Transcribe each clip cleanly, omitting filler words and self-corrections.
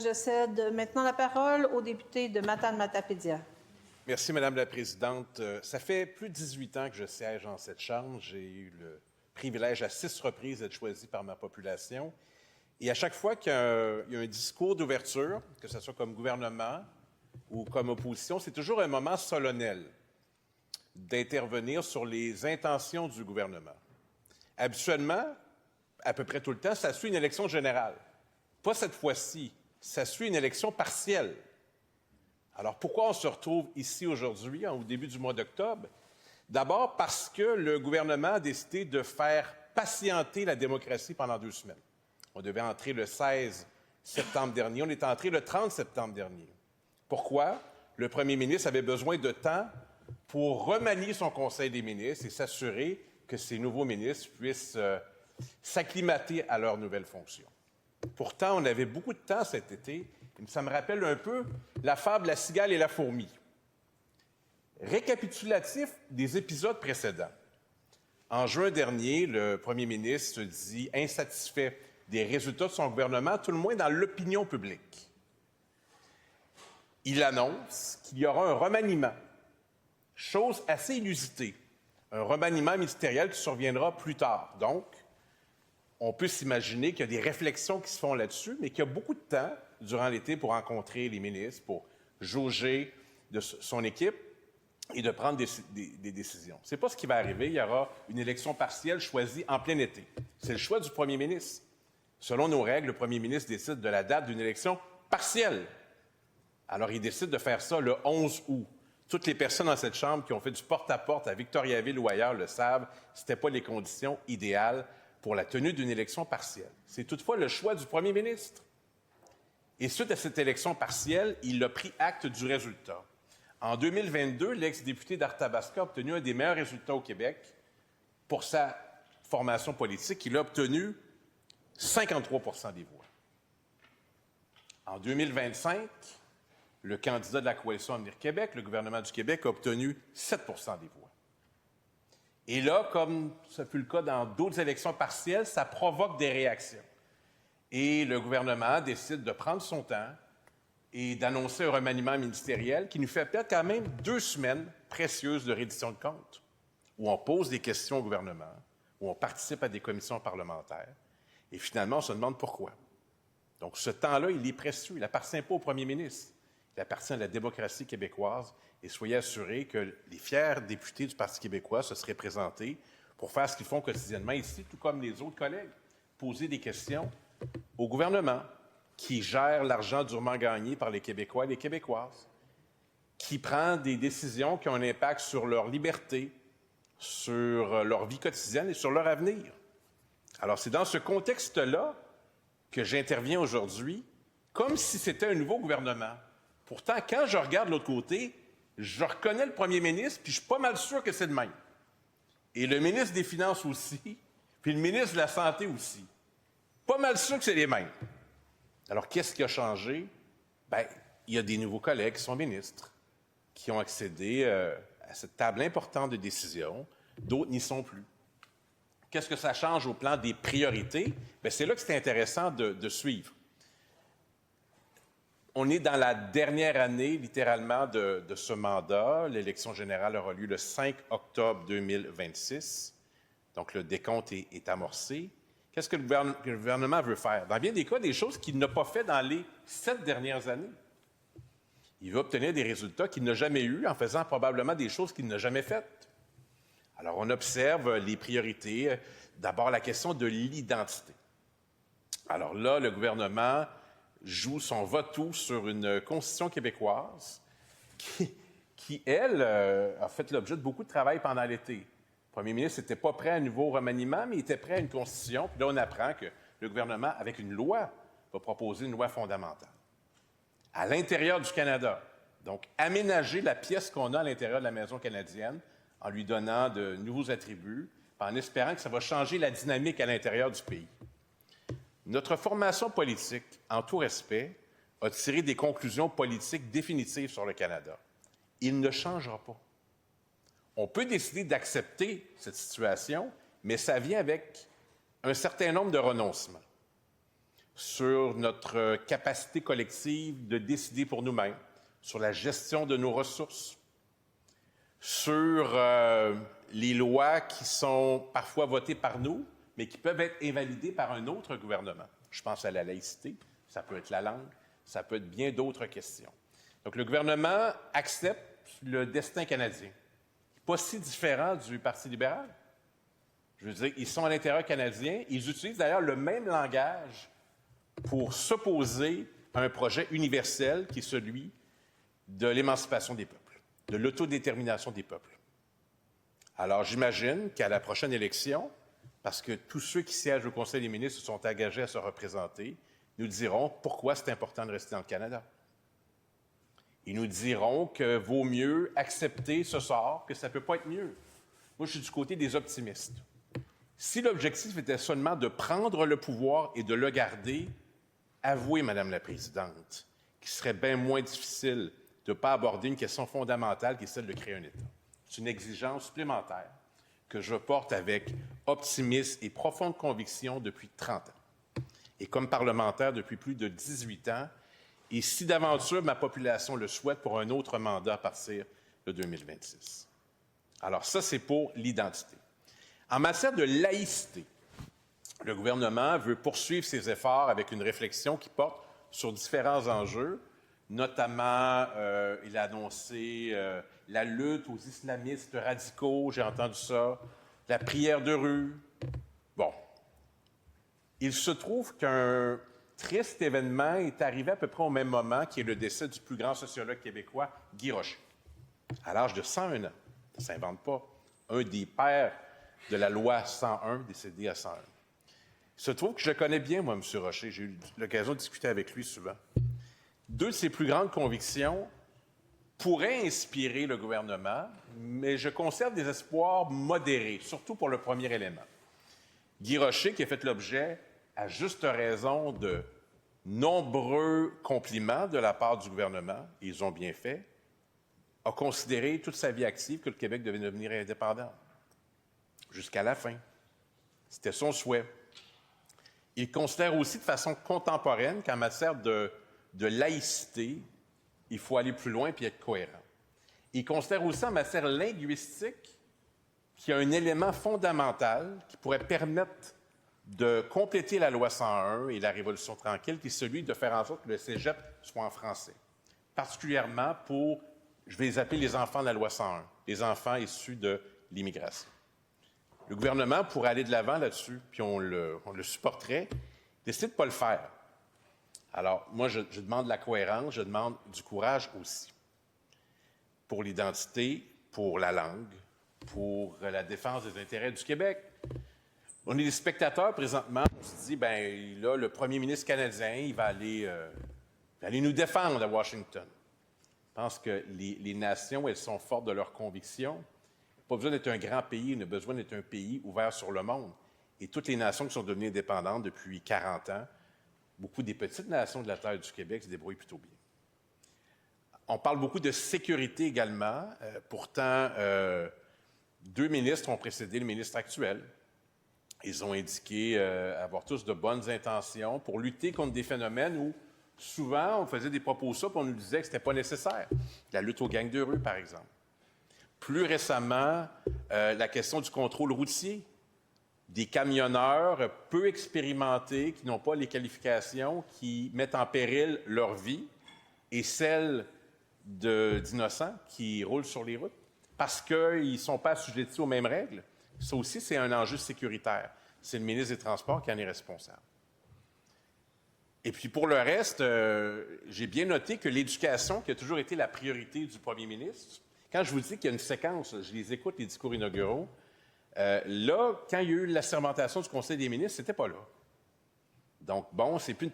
Je cède maintenant la parole au député de Matane-Matapédia. Merci, Madame la Présidente. Ça fait plus de 18 ans que je siège en cette Chambre. J'ai eu le privilège à 6 reprises d'être choisi par ma population. Et à chaque fois qu'il y a un discours d'ouverture, que ce soit comme gouvernement ou comme opposition, c'est toujours un moment solennel d'intervenir sur les intentions du gouvernement. Habituellement, à peu près tout le temps, ça suit une élection générale. Pas cette fois-ci. Ça suit une élection partielle. Alors, pourquoi on se retrouve ici aujourd'hui, au début du mois d'octobre? D'abord parce que le gouvernement a décidé de faire patienter la démocratie pendant 2 semaines. On devait entrer le 16 septembre dernier. On est entré le 30 septembre dernier. Pourquoi? Le premier ministre avait besoin de temps pour remanier son conseil des ministres et s'assurer que ces nouveaux ministres puissent s'acclimater à leurs nouvelles fonctions. Pourtant, on avait beaucoup de temps cet été. Et ça me rappelle un peu la fable La cigale et la fourmi. Récapitulatif des épisodes précédents. En juin dernier, le premier ministre se dit insatisfait des résultats de son gouvernement, tout le moins dans l'opinion publique. Il annonce qu'il y aura un remaniement, chose assez inusitée, un remaniement ministériel qui surviendra plus tard. Donc, on peut s'imaginer qu'il y a des réflexions qui se font là-dessus, mais qu'il y a beaucoup de temps durant l'été pour rencontrer les ministres, pour jauger de son équipe et de prendre des décisions. Ce n'est pas ce qui va arriver. Il y aura une élection partielle choisie en plein été. C'est le choix du premier ministre. Selon nos règles, le premier ministre décide de la date d'une élection partielle. Alors, il décide de faire ça le 11 août. Toutes les personnes dans cette Chambre qui ont fait du porte-à-porte à Victoriaville ou ailleurs le savent, ce n'étaient pas les conditions idéales pour la tenue d'une élection partielle. C'est toutefois le choix du premier ministre. Et suite à cette élection partielle, il a pris acte du résultat. En 2022, l'ex-député d'Arthabasca a obtenu un des meilleurs résultats au Québec pour sa formation politique. Il a obtenu 53 des voix. En 2025, le candidat de la Coalition Avenir Québec, le gouvernement du Québec, a obtenu 7 des voix. Et là, comme ça fut le cas dans d'autres élections partielles, ça provoque des réactions. Et le gouvernement décide de prendre son temps et d'annoncer un remaniement ministériel qui nous fait perdre quand même 2 semaines précieuses de reddition de comptes, où on pose des questions au gouvernement, où on participe à des commissions parlementaires. Et finalement, on se demande pourquoi. Donc, ce temps-là, il est précieux. Il n'appartient pas au premier ministre. Il appartient à la démocratie québécoise. Et soyez assurés que les fiers députés du Parti québécois se seraient présentés pour faire ce qu'ils font quotidiennement ici, tout comme les autres collègues, poser des questions au gouvernement qui gère l'argent durement gagné par les Québécois et les Québécoises, qui prend des décisions qui ont un impact sur leur liberté, sur leur vie quotidienne et sur leur avenir. Alors, c'est dans ce contexte-là que j'interviens aujourd'hui, comme si c'était un nouveau gouvernement. Pourtant, quand je regarde de l'autre côté, je reconnais le premier ministre, puis je suis pas mal sûr que c'est le même. Et le ministre des Finances aussi, puis le ministre de la Santé aussi. Pas mal sûr que c'est les mêmes. Alors, qu'est-ce qui a changé? Bien, il y a des nouveaux collègues qui sont ministres, qui ont accédé à cette table importante de décision. D'autres n'y sont plus. Qu'est-ce que ça change au plan des priorités? Bien, c'est là que c'est intéressant de suivre. On est dans la dernière année, littéralement, de ce mandat. L'élection générale aura lieu le 5 octobre 2026. Donc, le décompte est amorcé. Qu'est-ce que le gouvernement veut faire? Dans bien des cas, des choses qu'il n'a pas fait dans les 7 dernières années. Il veut obtenir des résultats qu'il n'a jamais eus en faisant probablement des choses qu'il n'a jamais faites. Alors, on observe les priorités. D'abord, la question de l'identité. Alors là, le gouvernement joue son va-tout sur une constitution québécoise qui elle, a fait l'objet de beaucoup de travail pendant l'été. Le premier ministre n'était pas prêt à un nouveau remaniement, mais il était prêt à une constitution. Puis là, on apprend que le gouvernement, avec une loi, va proposer une loi fondamentale. À l'intérieur du Canada. Donc, aménager la pièce qu'on a à l'intérieur de la maison canadienne en lui donnant de nouveaux attributs, en espérant que ça va changer la dynamique à l'intérieur du pays. Notre formation politique, en tout respect, a tiré des conclusions politiques définitives sur le Canada. Il ne changera pas. On peut décider d'accepter cette situation, mais ça vient avec un certain nombre de renoncements. sur notre capacité collective de décider pour nous-mêmes, sur la gestion de nos ressources, sur les lois qui sont parfois votées par nous, mais qui peuvent être invalidées par un autre gouvernement. Je pense à la laïcité, ça peut être la langue, ça peut être bien d'autres questions. Donc, le gouvernement accepte le destin canadien, pas si différent du Parti libéral. Je veux dire, ils sont à l'intérieur canadien, ils utilisent d'ailleurs le même langage pour s'opposer à un projet universel qui est celui de l'émancipation des peuples, de l'autodétermination des peuples. Alors, j'imagine qu'à la prochaine élection, parce que tous ceux qui siègent au Conseil des ministres se sont engagés à se représenter, nous diront pourquoi c'est important de rester dans le Canada. Ils nous diront que vaut mieux accepter ce sort, que ça ne peut pas être mieux. Moi, je suis du côté des optimistes. Si l'objectif était seulement de prendre le pouvoir et de le garder, avouez, Madame la Présidente, qu'il serait bien moins difficile de ne pas aborder une question fondamentale qui est celle de créer un État. C'est une exigence supplémentaire que je porte avec optimisme et profonde conviction depuis 30 ans. Et comme parlementaire depuis plus de 18 ans, et si d'aventure ma population le souhaite pour un autre mandat à partir de 2026. Alors ça, c'est pour l'identité. En matière de laïcité, le gouvernement veut poursuivre ses efforts avec une réflexion qui porte sur différents enjeux, notamment, il a annoncé la lutte aux islamistes radicaux, j'ai entendu ça, la prière de rue. Bon. Il se trouve qu'un triste événement est arrivé à peu près au même moment, qui est le décès du plus grand sociologue québécois, Guy Rocher, à l'âge de 101 ans. Ça ne s'invente pas. Un des pères de la loi 101, décédé à 101. Il se trouve que je le connais bien, moi, M. Rocher. J'ai eu l'occasion de discuter avec lui souvent. Deux de ses plus grandes convictions pourraient inspirer le gouvernement, mais je conserve des espoirs modérés, surtout pour le premier élément. Guy Rocher, qui a fait l'objet, à juste raison, de nombreux compliments de la part du gouvernement, et ils ont bien fait, a considéré toute sa vie active que le Québec devait devenir indépendant. Jusqu'à la fin. C'était son souhait. Il considère aussi de façon contemporaine qu'en matière de laïcité, il faut aller plus loin et être cohérent. Il considère aussi en matière linguistique qu'il y a un élément fondamental qui pourrait permettre de compléter la loi 101 et la Révolution tranquille, qui est celui de faire en sorte que le cégep soit en français. Particulièrement pour, je vais les appeler les enfants de la loi 101, les enfants issus de l'immigration. Le gouvernement pourrait aller de l'avant là-dessus, puis on le supporterait, décide de ne pas le faire. Alors, moi, je demande la cohérence, je demande du courage aussi. Pour l'identité, pour la langue, pour la défense des intérêts du Québec. On est des spectateurs présentement, on se dit, bien là, le premier ministre canadien, il va aller nous défendre à Washington. Je pense que les nations, elles sont fortes de leurs convictions. Pas besoin d'être un grand pays, on a besoin d'être un pays ouvert sur le monde. Et toutes les nations qui sont devenues indépendantes depuis 40 ans, beaucoup des petites nations de la terre du Québec se débrouillent plutôt bien. On parle beaucoup de sécurité également. Pourtant, deux ministres ont précédé le ministre actuel. Ils ont indiqué avoir tous de bonnes intentions pour lutter contre des phénomènes où souvent on faisait des propos ça, puis on nous disait que ce n'était pas nécessaire. La lutte aux gangs de rue, par exemple. Plus récemment, la question du contrôle routier. Des camionneurs peu expérimentés, qui n'ont pas les qualifications, qui mettent en péril leur vie et celle d'innocents qui roulent sur les routes parce qu'ils ne sont pas assujettis aux mêmes règles. Ça aussi, c'est un enjeu sécuritaire. C'est le ministre des Transports qui en est responsable. Et puis pour le reste, j'ai bien noté que l'éducation, qui a toujours été la priorité du premier ministre, quand je vous dis qu'il y a une séquence, je les écoute, les discours inauguraux, là, quand il y a eu l'assermentation du Conseil des ministres, c'était pas là. Donc, bon, c'est plus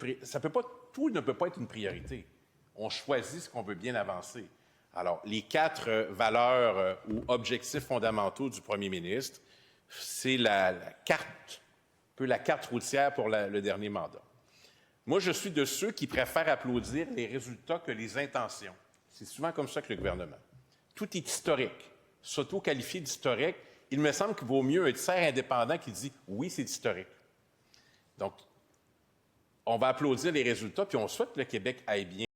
tout ne peut pas être une priorité. On choisit ce qu'on veut bien avancer. Alors, les 4 valeurs ou objectifs fondamentaux du premier ministre, c'est la carte, un peu la carte routière pour le dernier mandat. Moi, je suis de ceux qui préfèrent applaudir les résultats que les intentions. C'est souvent comme ça que le gouvernement. Tout est historique. S'auto-qualifier d'historique, il me semble qu'il vaut mieux un tiers indépendant qui dit « oui, c'est historique ». Donc, on va applaudir les résultats, puis on souhaite que le Québec aille bien.